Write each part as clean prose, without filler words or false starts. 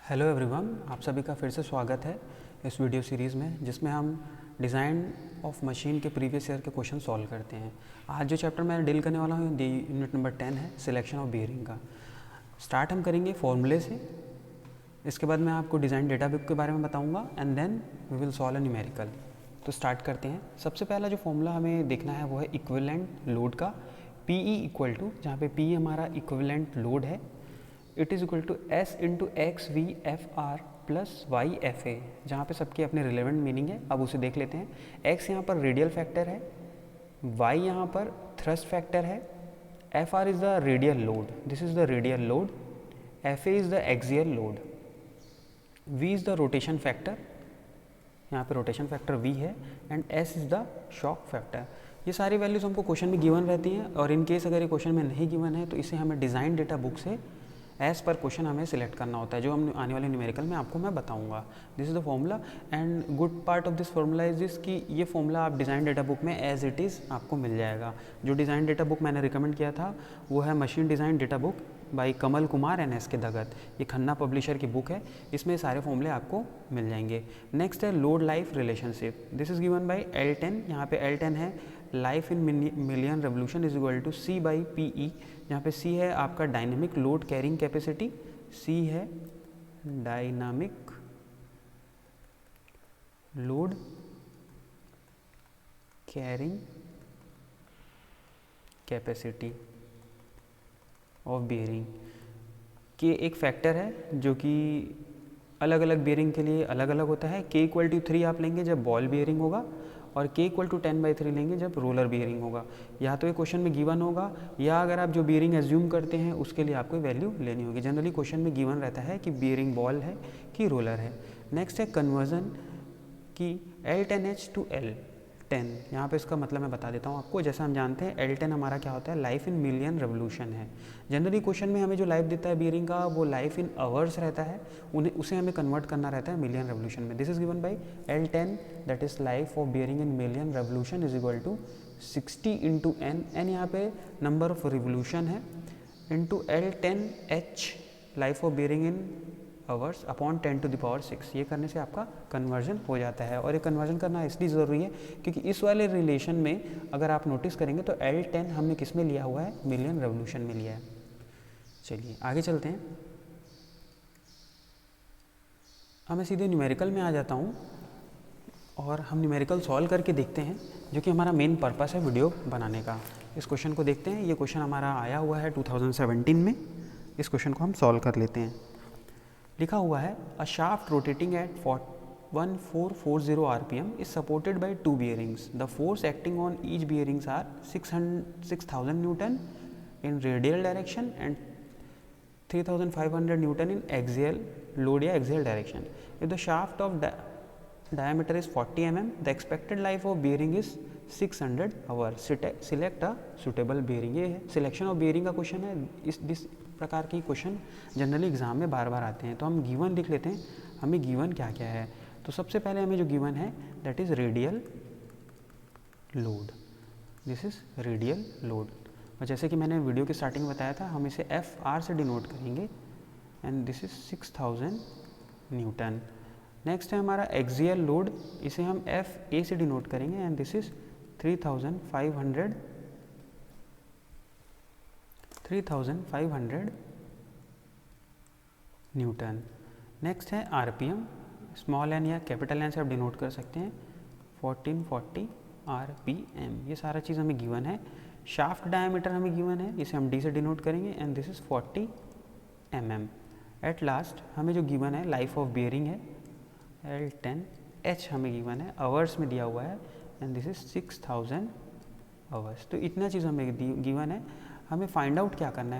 Hello everyone, आप सभी का फिर से स्वागत है इस वीडियो सीरीज़ में जिसमें हम डिज़ाइन ऑफ मशीन के प्रीवियस ईयर के क्वेश्चन सॉल्व करते हैं। आज जो चैप्टर मैं डील करने वाला हूँ यूनिट नंबर 10 है सिलेक्शन ऑफ बियरिंग का। स्टार्ट हम करेंगे फॉर्मूले से, इसके बाद मैं आपको डिज़ाइन डेटा बुक के बारे में बताऊँगा and then we will solve a numerical. तो स्टार्ट करते हैं। सबसे पहला जो फॉर्मूला हमें देखना है वो है इक्विवेलेंट लोड का। पी ई इक्वल टू, जहाँ पे पी हमारा इक्विवेलेंट लोड है, it is equal to S into X V F R plus Y F A, जहाँ पे सबकी अपने रिलेवेंट मीनिंग है। अब उसे देख लेते हैं। एक्स यहाँ पर रेडियल फैक्टर है, वाई यहाँ पर थ्रस्ट फैक्टर है, F R is the radial load, this is the radial load, F A is the axial load, V is the rotation factor, यहाँ पे रोटेशन फैक्टर वी है, and S is the shock factor. ये सारी values हमको question में given रहती हैं, और इन केस अगर ये क्वेश्चन में नहीं गिवन है तो इसे हमें डिज़ाइन डेटा बुक से एज़ पर क्वेश्चन हमें सिलेक्ट करना होता है, जो हम आने वाले न्यूमेरिकल में आपको मैं बताऊंगा। This is the formula, and good part of this formula is this कि ये फॉर्मूला आप डिज़ाइन डेटा बुक में एज इट इज़ आपको मिल जाएगा। जो डिज़ाइन डेटा बुक मैंने रिकमेंड किया था वो है machine design data book by Kamal Kumar and S के दगत। ये खन्ना पब्लिशर की बुक है, इसमें सारे फॉर्मूले आपको मिल जाएंगे। नेक्स्ट है load life relationship, this is given by L10। यहाँ पे L10 है life in million revolution is equal to C by PE, जहाँ पे C है आपका dynamic load carrying capacity, C है dynamic load carrying capacity of bearing के एक फैक्टर है जो कि अलग अलग बियरिंग के लिए अलग अलग होता है। K इक्वल टू 3 आप लेंगे जब बॉल बियरिंग होगा, और K इक्वल टू 10/3 लेंगे जब रोलर बियरिंग होगा। या तो ये क्वेश्चन में गिवन होगा, या अगर आप जो बियरिंग एज्यूम करते हैं उसके लिए आपको वैल्यू लेनी होगी। जनरली क्वेश्चन में गिवन रहता है कि बियरिंग बॉल है कि रोलर है। नेक्स्ट है कन्वर्जन की L10H टू L10। यहाँ पे इसका मतलब मैं बता देता हूँ आपको। जैसा हम जानते हैं L10 हमारा क्या होता है, लाइफ इन मिलियन रेवोल्यूशन है। जनरली क्वेश्चन में हमें जो लाइफ देता है बियरिंग का वो लाइफ इन आवर्स रहता है, उसे हमें कन्वर्ट करना रहता है मिलियन रेवोल्यूशन में। This is given by L10, that is life of bearing in million revolution is equal to 60 into N, N यहाँ पे नंबर ऑफ रिवोल्यूशन है, into L10H life of bearing in hours upon 10⁻⁶। ये करने से आपका conversion हो जाता है। और ये कन्वर्जन करना इसलिए ज़रूरी है क्योंकि इस वाले रिलेशन में अगर आप नोटिस करेंगे तो L10 हमने किस में लिया हुआ है, मिलियन रेवोल्यूशन में लिया है। चलिए आगे चलते हैं। अब मैं सीधे न्यूमेरिकल में आ जाता हूँ और हम न्यूमेरिकल सॉल्व करके देखते हैं, जो कि हमारा मेन पर्पस है वीडियो बनाने का। इस क्वेश्चन को देखते हैं। ये क्वेश्चन हमारा आया हुआ है 2017 में। इस क्वेश्चन को हम सॉल्व कर लेते हैं। लिखा हुआ है अ shaft rotating at 1440 RPM is supported by two bearings. The force acting on each bearings are 6000 Newton in radial direction and 3500 Newton in axial load या axial direction. If the shaft of diameter is 40 mm, the expected life of bearing is 600 hours. Select a suitable bearing. ये है selection of bearing का question है। इस प्रकार की question generally exam में बार बार आते हैं। तो हम गिवन लिख लेते हैं, हमें गिवन क्या क्या है। तो सबसे पहले हमें जो गिवन है that is radial load, this is radial load. और जैसे कि मैंने वीडियो की स्टार्टिंग में बताया था, हम इसे FR से डिनोट करेंगे, and this is 6000 Newton. Next है हमारा एक्सियल लोड, इसे हम FA से डिनोट करेंगे, and this is 3500 Newton. Next है RPM, स्मॉल एन या कैपिटल एन से आप डिनोट कर सकते हैं, 1440 RPM। ये सारा चीज़ हमें गिवन है। शाफ्ट डायमीटर हमें गिवन है, इसे हम D से डिनोट करेंगे, and this is 40 mm। At last हमें जो गिवन है लाइफ ऑफ बियरिंग है L10H हमें गिवन है, आवर्स में दिया हुआ है, एंड दिस इज़ 6000 आवर्स। तो इतना चीज़ हमें गिवन है। हमें फाइंड आउट क्या करना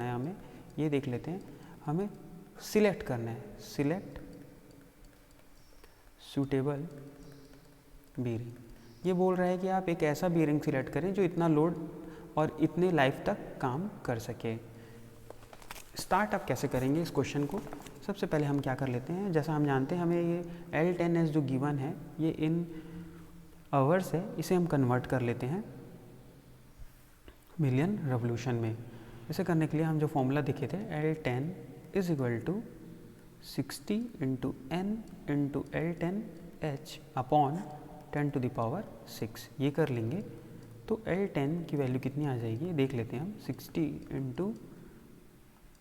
है, हमें ये देख लेते हैं। हमें सिलेक्ट करना है, सिलेक्ट सूटेबल बियरिंग। ये बोल रहा है कि आप एक ऐसा बियरिंग सिलेक्ट करें जो इतना लोड और इतने लाइफ तक काम कर सके। स्टार्ट आप कैसे करेंगे इस क्वेश्चन को। सबसे पहले हम क्या कर लेते हैं, जैसा हम जानते हैं हमें ये L10H जो गिवन है ये इन आवर्स है, इसे हम कन्वर्ट कर लेते हैं मिलियन रेवोल्यूशन में। इसे करने के लिए हम जो फॉर्मूला दिखे थे L10 is equal to 60 into N into L10H upon 10 to the power 6। ये कर लेंगे तो L10 की वैल्यू कितनी आ जाएगी देख लेते हैं हम। 60 इंटू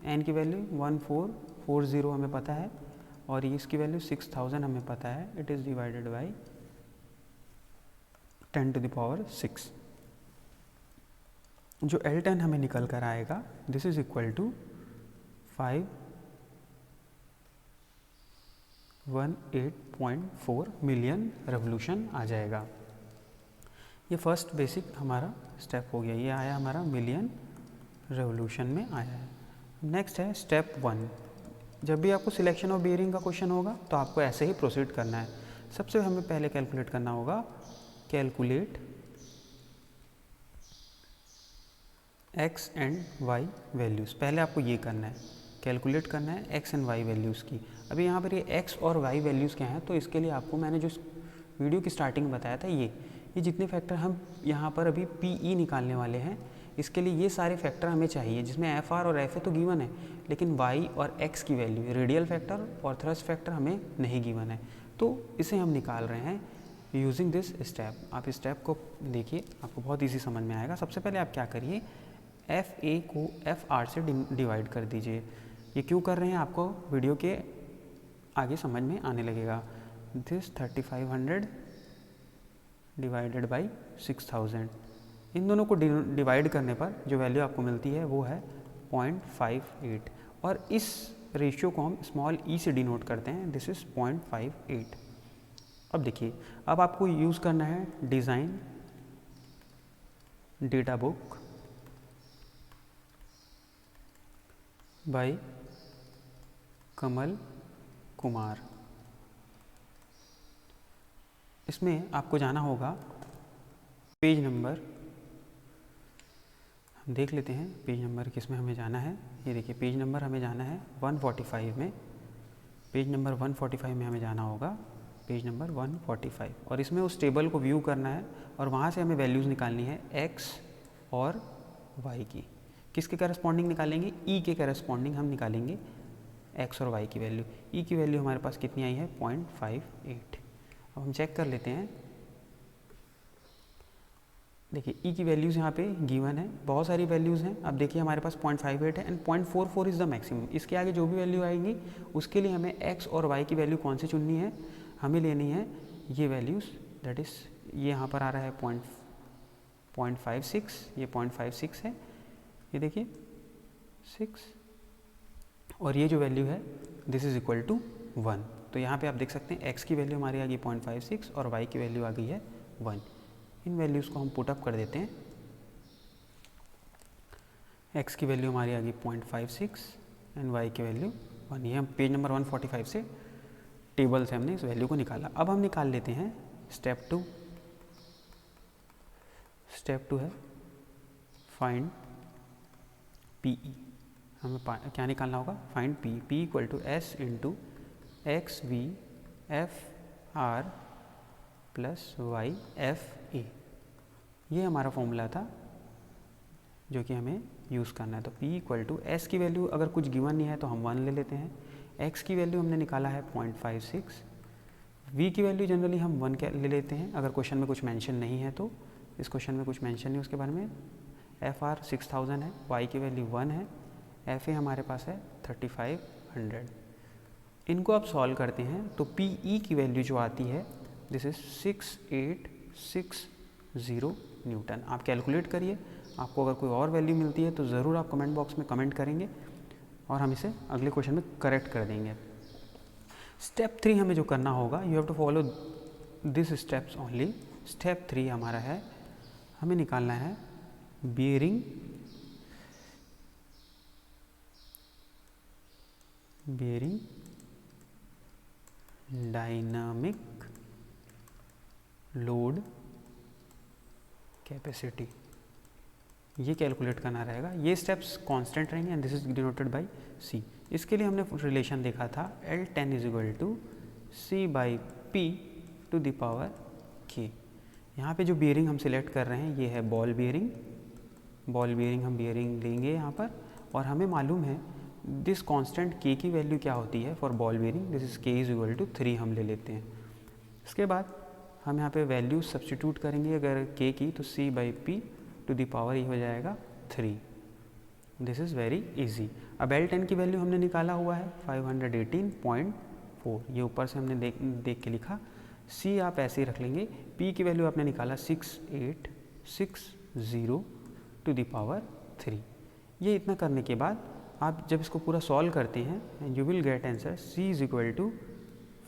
एन की वैल्यू 1440 हमें पता है, और ये इसकी वैल्यू 6000 हमें पता है। It is divided by 10 to the power 6। जो L10 हमें निकल कर आएगा this is equal to 518.4 million revolution आ जाएगा। ये फर्स्ट बेसिक हमारा स्टेप हो गया, ये आया हमारा मिलियन रेवोल्यूशन में आया है। नेक्स्ट है स्टेप 1। जब भी आपको सिलेक्शन ऑफ बेयरिंग का क्वेश्चन होगा तो आपको ऐसे ही प्रोसीड करना है। सबसे हमें पहले कैलकुलेट करना होगा, calculate X and Y values. पहले आपको ये करना है, कैलकुलेट करना है एक्स एंड वाई वैल्यूज़ की। अभी यहाँ पर ये एक्स और वाई वैल्यूज़ क्या हैं, तो इसके लिए आपको मैंने जो वीडियो की स्टार्टिंग में बताया था ये जितने फैक्टर हम यहाँ पर अभी PE निकालने वाले हैं, इसके लिए ये सारे फैक्टर हमें चाहिए, जिसमें FR और FA तो गिवन है, लेकिन Y और X की वैल्यू, रेडियल फैक्टर और थ्रस्ट फैक्टर हमें नहीं गिवन है, तो इसे हम निकाल रहे हैं यूजिंग दिस स्टेप। आप इस स्टेप को देखिए, आपको बहुत ईजी समझ में आएगा। सबसे पहले आप क्या करिए, FA को FR से डिवाइड कर दीजिए। ये क्यों कर रहे हैं आपको वीडियो के आगे समझ में आने लगेगा। दिस 3500 डिवाइडेड बाई 6000, इन दोनों को डिवाइड करने पर जो वैल्यू आपको मिलती है वो है 0.58, और इस रेशियो को हम स्मॉल e से डिनोट करते हैं। This is 0.58। अब देखिए, अब आपको यूज़ करना है design data book by Kamal Kumar. इसमें आपको जाना होगा पेज नंबर, हम देख लेते हैं पेज नंबर किस में हमें जाना है। ये देखिए पेज नंबर हमें जाना है 145 में, पेज नंबर 145 में हमें जाना होगा, पेज नंबर 145। और इसमें उस टेबल को व्यू करना है और वहाँ से हमें वैल्यूज़ निकालनी है एक्स और वाई की। किसके करस्पॉन्डिंग निकालेंगे, ई के करस्पॉन्डिंग हम निकालेंगे एक्स और वाई की वैल्यू। ई की वैल्यू हमारे पास कितनी आई है 0.58। अब हम चेक कर लेते हैं। देखिए ई की वैल्यूज़ यहाँ पे गिवन है, बहुत सारी वैल्यूज़ हैं। अब देखिए हमारे पास 0.58 है एंड 0.44 इज़ द मैक्सिमम। इसके आगे जो भी वैल्यू आएंगी उसके लिए हमें एक्स और वाई की वैल्यू कौन सी चुननी है, हमें लेनी है ये वैल्यूज़, दैट इज़ ये यहाँ पर आ रहा है 0.56, ये 0.56 है, ये देखिए 6, और ये जो वैल्यू है दिस इज़ इक्वल टू 1। तो यहाँ पे आप देख सकते हैं एक्स की वैल्यू हमारी आ गई 0.56 और वाई की वैल्यू आ गई है 1। इन वैल्यूज़ को हम पुट अप कर देते हैं। एक्स की वैल्यू हमारी आ गई 0.56 एंड वाई की वैल्यू 1। ये हम पेज नंबर 145 से टेबल से हमने इस वैल्यू को निकाला। अब हम निकाल लेते हैं स्टेप 2। स्टेप 2 है फाइंड PE। हमें क्या निकालना होगा, find PE। P equal to S into X V F R plus Y F A. ये हमारा फॉर्मूला था जो कि हमें यूज़ करना है। तो P इक्वल टू एस की वैल्यू अगर कुछ गिवन नहीं है तो हम 1 ले लेते हैं, x की वैल्यू हमने निकाला है 0.56, v की वैल्यू जनरली हम 1 ले लेते हैं अगर क्वेश्चन में कुछ मेंशन नहीं है तो। इस क्वेश्चन में कुछ मेंशन नहीं उसके बारे में। एफ आर 6000 है, y की वैल्यू 1 है, एफ ए हमारे पास है 3500। इनको आप सॉल्व करते हैं तो PE की वैल्यू जो आती है दिस इज़ 6860 न्यूटन। आप कैलकुलेट करिए, आपको अगर कोई और वैल्यू मिलती है तो ज़रूर आप कमेंट बॉक्स में कमेंट करेंगे और हम इसे अगले क्वेश्चन में करेक्ट कर देंगे। स्टेप 3 हमें जो करना होगा, you have to follow this steps only. Step 3 हमारा है, हमें निकालना है बियरिंग डायनामिक लोड कैपेसिटी। ये कैलकुलेट करना रहेगा। ये स्टेप्स कांस्टेंट रहेंगे and this is denoted by C। इसके लिए हमने रिलेशन देखा था L10 is equal to C/P to the power K। यहाँ पे जो बियरिंग हम सिलेक्ट कर रहे हैं ये है बॉल बियरिंग। बॉल बियरिंग हम बियरिंग लेंगे यहाँ पर, और हमें मालूम है दिस कांस्टेंट के की वैल्यू क्या होती है for ball bearing, this is के इज इक्वल टू 3 हम ले लेते हैं। इसके बाद हम यहाँ पे वैल्यू सब्स्टिट्यूट करेंगे अगर के की, तो c by P to the power ये हो जाएगा 3। This is very easy. अब L10 की वैल्यू हमने निकाला हुआ है 518.4, ये ऊपर से हमने देख के लिखा। C आप ऐसे ही रख लेंगे। P की वैल्यू आपने निकाला 6860 टू द पावर 3। ये इतना करने के बाद आप जब इसको पूरा सॉल्व करते हैं and you will get answer C is equal to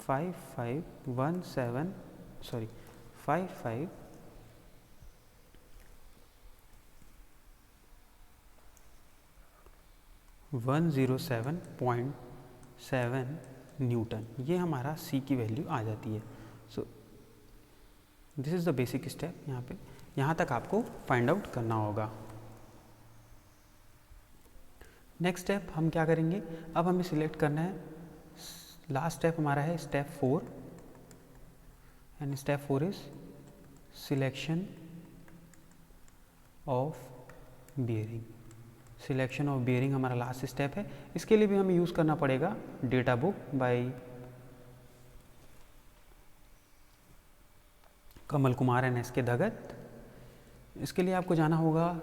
55,107.7 newton. ये हमारा C की वैल्यू आ जाती है। So this is the basic step. यहाँ तक आपको फाइंड आउट करना होगा। नेक्स्ट स्टेप हम क्या करेंगे, अब हमें सिलेक्ट करना है, लास्ट स्टेप हमारा है step 4 and step 4 is selection of bearing. Selection of bearing हमारा लास्ट स्टेप है। इसके लिए भी हमें यूज़ करना पड़ेगा data book by Kamal Kumar and S के धगत। इसके लिए आपको जाना होगा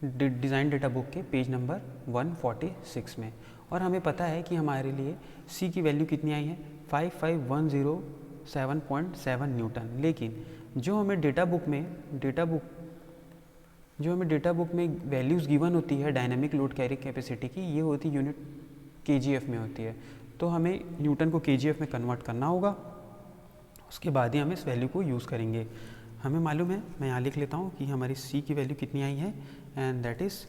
डिज़ाइन डेटा बुक के पेज नंबर 146 में, और हमें पता है कि हमारे लिए C की वैल्यू कितनी आई है 55,107.7 न्यूटन। लेकिन जो हमें डेटा बुक में वैल्यूज़ गिवन होती है डायनामिक लोड कैरी कैपेसिटी की, ये होती यूनिट KGF में होती है। तो हमें न्यूटन को KGF में कन्वर्ट करना होगा, उसके बाद ही हम इस वैल्यू को यूज़ करेंगे। हमें मालूम है, मैं यहाँ लिख लेता हूँ कि हमारी C की वैल्यू कितनी आई है एंड दैट इज़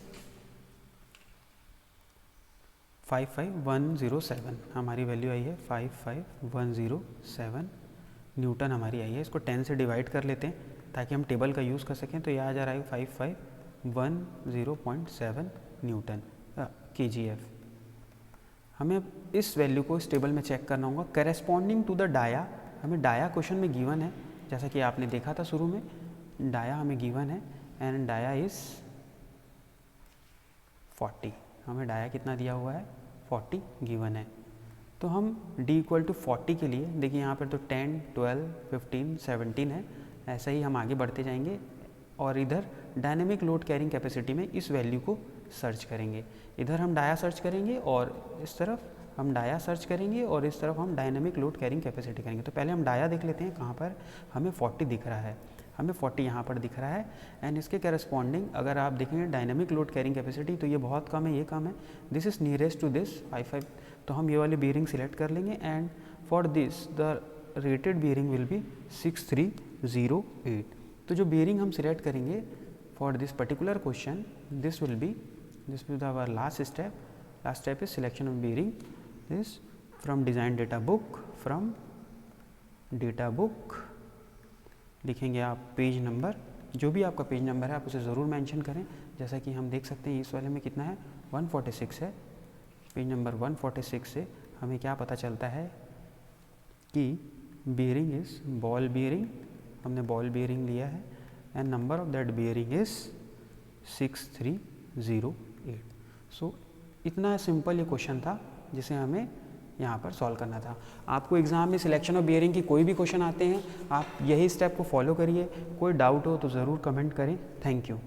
55,107। हमारी वैल्यू आई है 55,107 न्यूटन हमारी आई है। इसको 10 से डिवाइड कर लेते हैं ताकि हम टेबल का यूज़ कर सकें। तो यह आ जा रहा है 55,107 न्यूटन KGF। हमें इस वैल्यू को इस टेबल में चेक करना होगा करेस्पॉन्डिंग टू द डाया। हमें डाया क्वेश्चन में गिवन है, जैसा कि आपने देखा था शुरू में, डाया हमें गिवन है एंड डाया इज़ 40। हमें डाया कितना दिया हुआ है 40 गिवन है। तो हम D इक्वल टू 40 के लिए, देखिए यहाँ पर तो 10, 12, 15, 17 है, ऐसा ही हम आगे बढ़ते जाएंगे और इधर डायनेमिक लोड कैरिंग कैपेसिटी में इस वैल्यू को सर्च करेंगे। इधर हम डाया सर्च करेंगे और इस तरफ हम डाया सर्च करेंगे और इस तरफ हम डायनेमिक लोड कैरिंग कैपेसिटी करेंगे। तो पहले हम डाया देख लेते हैं, कहाँ पर हमें 40 दिख रहा है, हमें 40 यहाँ पर दिख रहा है एंड इसके करस्पॉन्डिंग अगर आप देखेंगे डायनेमिक लोड कैरिंग कैपेसिटी, तो ये बहुत कम है, ये कम है, this is nearest to this 55। तो हम ये वाली बीयरिंग सिलेक्ट कर लेंगे and for this the rated bearing will be 6308। तो जो बीयरिंग हम सिलेक्ट करेंगे for this particular question, this will be our last step. Last step is selection of bearing this from design data book. From data book लिखेंगे आप page number, जो भी आपका page number है आप उसे ज़रूर मेंशन करें। जैसा कि हम देख सकते हैं इस वाले में कितना है 146 है। पेज नंबर 146 से हमें क्या पता चलता है कि बीयरिंग इज़ बॉल बीयरिंग, हमने बॉल बीयरिंग लिया है and number of that bearing is 6308। सो इतना सिंपल ये क्वेश्चन था जिसे हमें यहाँ पर सॉल्व करना था। आपको एग्ज़ाम में सिलेक्शन ऑफ बियरिंग की कोई भी क्वेश्चन आते हैं, आप यही स्टेप को फॉलो करिए। कोई डाउट हो तो ज़रूर कमेंट करें। Thank you.